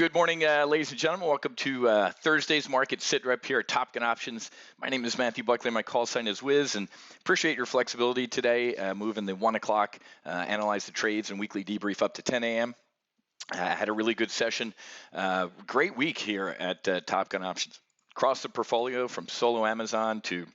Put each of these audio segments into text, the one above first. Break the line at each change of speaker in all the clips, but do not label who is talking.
Good morning, ladies and gentlemen. Welcome to Thursday's market SITREP here at Top Gun Options. My name is Matthew Buckley. My call sign is Wiz, and appreciate your flexibility today. Moving the 1 o'clock, analyze the trades and weekly debrief up to 10 a.m. Had a really good session. Great week here at Top Gun Options. Across the portfolio, from solo Amazon to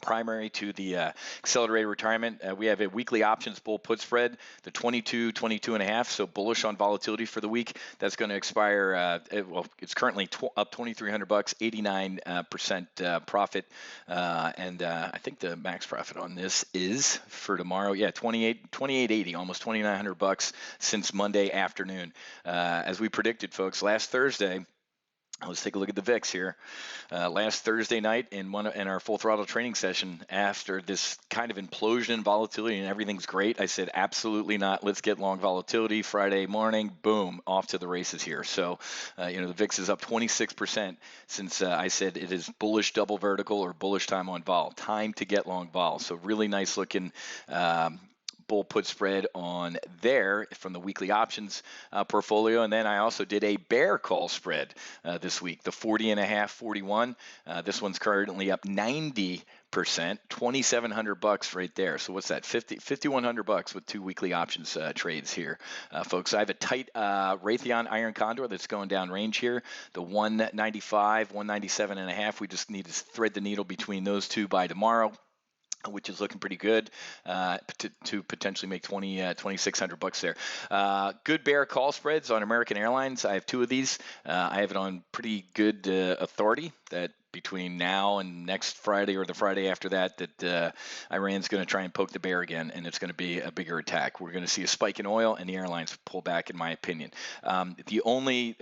primary to the accelerated retirement, we have a weekly options bull put spread, the 22 and a half, so bullish on volatility for the week. That's going to expire, it's currently up $2,300, 89% profit, and I think the max profit on this is for tomorrow, 28.80, almost $2,900 since Monday afternoon. As we predicted, folks, last Thursday. Let's take a look at the VIX here. Last Thursday night in our full throttle training session, after this kind of implosion in volatility and everything's great, I said absolutely not. Let's get long volatility. Friday morning, boom, off to the races here. So, the VIX is up 26% since I said it is bullish double vertical or bullish time on vol. Time to get long vol. So really nice looking bull put spread on there from the weekly options portfolio. And then I also did a bear call spread this week, the 40 and a half, 41. This one's currently up 90%, $2,700 right there. So what's that? $5,100 with two weekly options trades here, folks. I have a tight Raytheon iron condor that's going down range here, the 195, 197 and a half. We just need to thread the needle between those two by tomorrow, which is looking pretty good to potentially make $2,600 there. Good bear call spreads on American Airlines. I have two of these. I have it on pretty good authority that between now and next Friday or the Friday after that Iran's going to try and poke the bear again, and it's going to be a bigger attack. We're going to see a spike in oil, and the airlines pull back, in my opinion. The only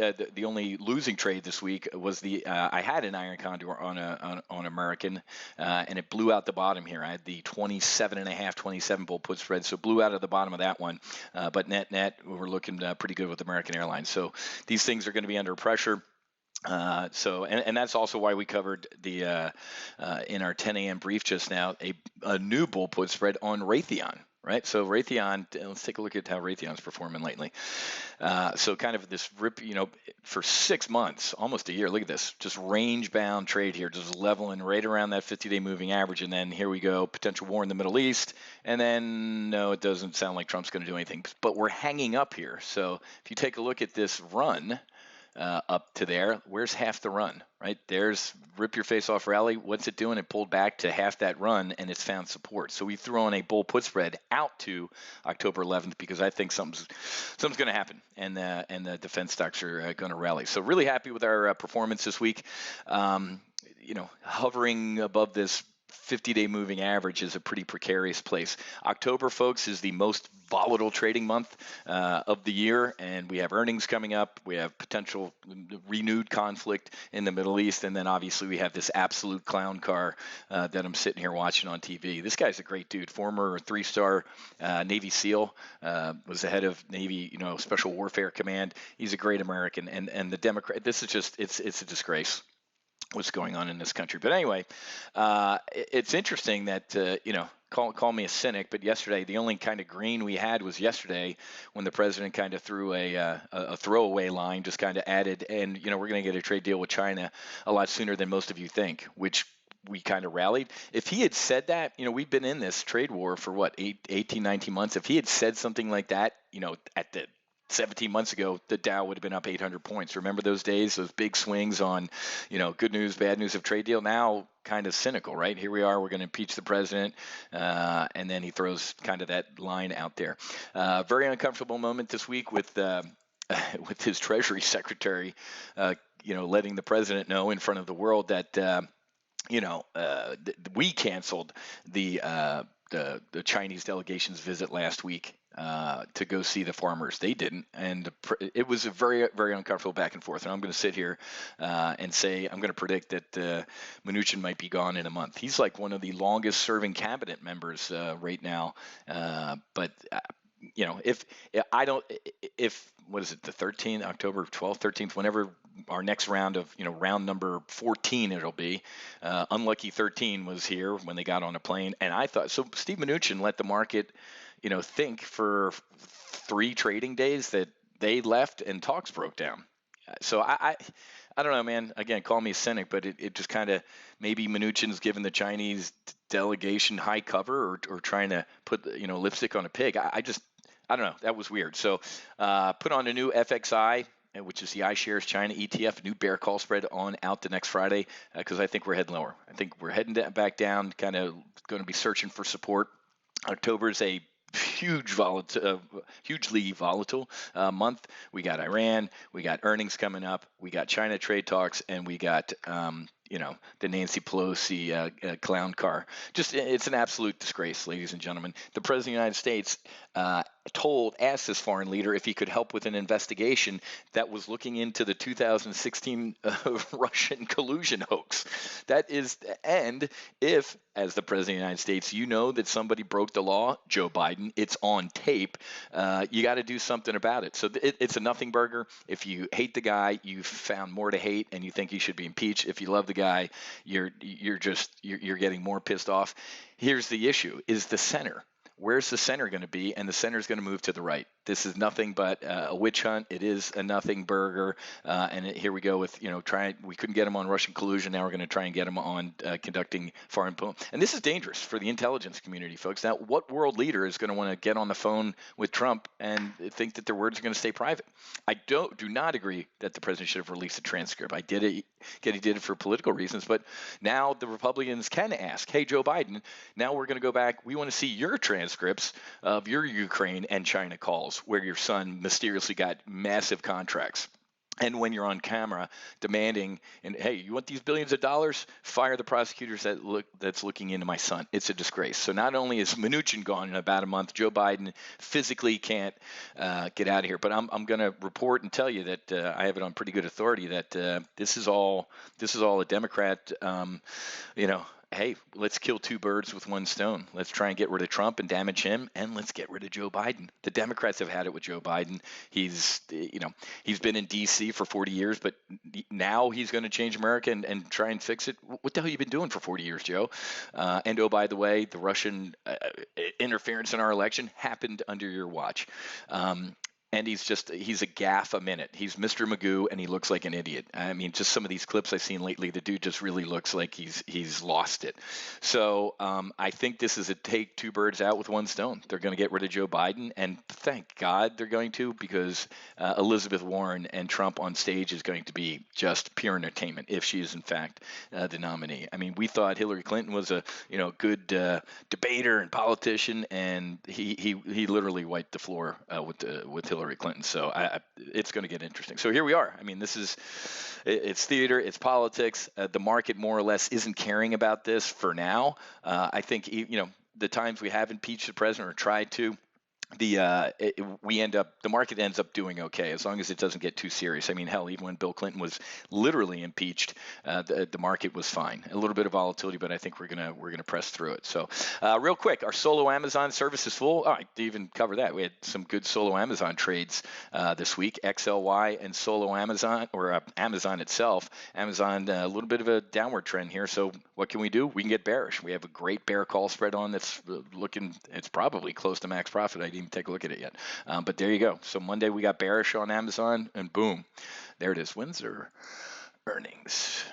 losing trade this week was I had an iron condor on American, and it blew out the bottom here. I had the 27 bull put spread, so blew out of the bottom of that one. But net, we're looking pretty good with American Airlines. So these things are going to be under pressure. And that's also why we covered the in our 10 a.m. brief just now a new bull put spread on Raytheon, right? So Raytheon, let's take a look at how Raytheon's performing lately. So kind of this rip, for 6 months, almost a year. Look at this, just range bound trade here, just leveling right around that 50-day moving average. And then here we go, potential war in the Middle East. And then no, it doesn't sound like Trump's going to do anything, but we're hanging up here. So if you take a look at this run, up to there, where's half the run, right? There's rip your face off rally. What's it doing? It pulled back to half that run, and it's found support. So we throw in a bull put spread out to October 11th because I think something's going to happen, and the defense stocks are going to rally. So really happy with our performance this week. Hovering above this 50-day moving average is a pretty precarious place. October, folks, is the most volatile trading month of the year, and we have earnings coming up. We have potential renewed conflict in the Middle East, and then obviously we have this absolute clown car that I'm sitting here watching on TV. This guy's a great dude, former 3-star Navy SEAL, was the head of Navy, Special Warfare Command. He's a great American, and the Democrat. This is just it's a disgrace what's going on in this country. But anyway, it's interesting that, call me a cynic, but yesterday, the only kind of green we had was yesterday when the president kind of threw a throwaway line, just kind of added, and, we're going to get a trade deal with China a lot sooner than most of you think, which we kind of rallied. If he had said that, we've been in this trade war for 18, 19 months. If he had said something like that, at the 17 months ago, the Dow would have been up 800 points. Remember those days, those big swings on, good news, bad news of trade deal? Now, kind of cynical, right? Here we are, we're going to impeach the president, and then he throws kind of that line out there. Very uncomfortable moment this week with his Treasury Secretary, letting the president know in front of the world that, we canceled the Chinese delegation's visit last week to go see the farmers. They didn't, and it was a very, very uncomfortable back and forth. And I'm going to sit here and say I'm going to predict that Mnuchin might be gone in a month. He's like one of the longest-serving cabinet members right now. But if what is it, the 13th, October 12th, 13th, whenever our next round of, round number 14 it'll be. Unlucky 13 was here when they got on a plane, and I thought so. Steve Mnuchin let the market, think for 3 trading days that they left and talks broke down. So I don't know, man. Again, call me a cynic, but it just kind of maybe Mnuchin's given the Chinese delegation high cover or trying to put lipstick on a pig. I don't know. That was weird. So put on a new FXI. Which is the iShares China ETF, new bear call spread on out the next Friday because I think we're heading lower. I think we're heading back down, kind of going to be searching for support. October is a hugely volatile month. We got Iran, we got earnings coming up, we got China trade talks, and we got the Nancy Pelosi clown car. It's an absolute disgrace, ladies and gentlemen. The President of the United States asked this foreign leader if he could help with an investigation that was looking into the 2016 Russian collusion hoax. That is, and if, as the President of the United States, you know that somebody broke the law, Joe Biden, it's on tape, you got to do something about it. So it's a nothing burger. If you hate the guy, you've found more to hate and you think he should be impeached. If you love the guy, you're getting more pissed off. Here's the issue, is the center. Where's the center going to be? And the center is going to move to the right. This is nothing but a witch hunt. It is a nothing burger. Here we go with, we couldn't get him on Russian collusion. Now we're going to try and get him on conducting foreign. And this is dangerous for the intelligence community, folks. Now, what world leader is going to want to get on the phone with Trump and think that their words are going to stay private? I do not agree that the president should have released a transcript. I did it. He did it for political reasons. But now the Republicans can ask, hey, Joe Biden, now we're going to go back. We want to see your transcripts of your Ukraine and China calls where your son mysteriously got massive contracts. And when you're on camera demanding, and hey, you want these billions of dollars? Fire the prosecutors that's looking into my son. It's a disgrace. So not only is Mnuchin gone in about a month, Joe Biden physically can't get out of here. But I'm going to report and tell you that I have it on pretty good authority that this is all a Democrat, hey, let's kill two birds with one stone. Let's try and get rid of Trump and damage him, and let's get rid of Joe Biden. The Democrats have had it with Joe Biden. He's been in D.C. for 40 years, but now he's going to change America and try and fix it. What the hell have you been doing for 40 years, Joe? And oh, by the way, the Russian interference in our election happened under your watch. And he's a gaffe a minute. He's Mr. Magoo, and he looks like an idiot. I mean, just some of these clips I've seen lately, the dude just really looks like he's lost it. So I think this is a take two birds out with one stone. They're going to get rid of Joe Biden, and thank God they're going to, because Elizabeth Warren and Trump on stage is going to be just pure entertainment if she is in fact the nominee. I mean, we thought Hillary Clinton was a good debater and politician, and he literally wiped the floor with Hillary Clinton. So it's going to get interesting. So here we are. I mean, it's theater, it's politics. The market more or less isn't caring about this for now. I think, the times we have impeached the president or tried to, the market ends up doing okay as long as it doesn't get too serious. I mean, hell, even when Bill Clinton was literally impeached, the market was fine. A little bit of volatility, but I think we're gonna press through it. So, real quick, our solo Amazon service is full. I didn't even cover that. We had some good solo Amazon trades this week. XLY and solo Amazon, or Amazon itself. Amazon, a little bit of a downward trend here. So what can we do? We can get bearish. We have a great bear call spread on that's it's probably close to max profit. I didn't even take a look at it yet. But there you go. So Monday we got bearish on Amazon, and boom, there it is. When's their earnings?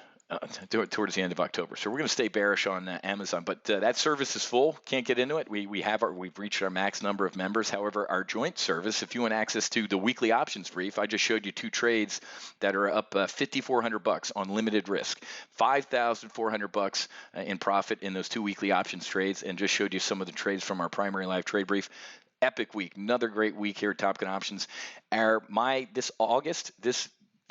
Towards the end of October. So we're going to stay bearish on Amazon, but that service is full. Can't get into it. We've reached our max number of members. However, our joint service, if you want access to the weekly options brief, I just showed you two trades that are up $5,400 on limited risk, $5,400 in profit in those two weekly options trades, and just showed you some of the trades from our primary live trade brief. Epic week, another great week here at Top Gun Options. This August, this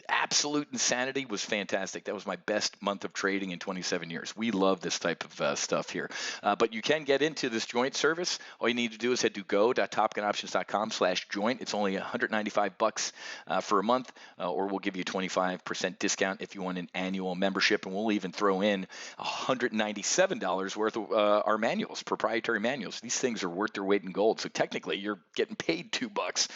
absolute insanity was fantastic. That was my best month of trading in 27 years. We love this type of stuff here. But you can get into this joint service. All you need to do is head to go.topgunoptions.com/joint. It's only $195 for a month, or we'll give you a 25% discount if you want an annual membership, and we'll even throw in $197 worth of our manuals, proprietary manuals. These things are worth their weight in gold. So technically, you're getting paid $2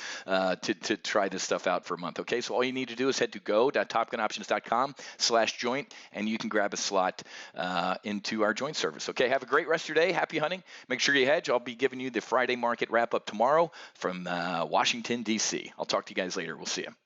to try this stuff out for a month. Okay, so all you need to do is head to go.topgunoptions.com/joint, and you can grab a slot into our joint service. Okay, have a great rest of your day. Happy hunting. Make sure you hedge. I'll be giving you the Friday market wrap up tomorrow from Washington, D.C. I'll talk to you guys later. We'll see you.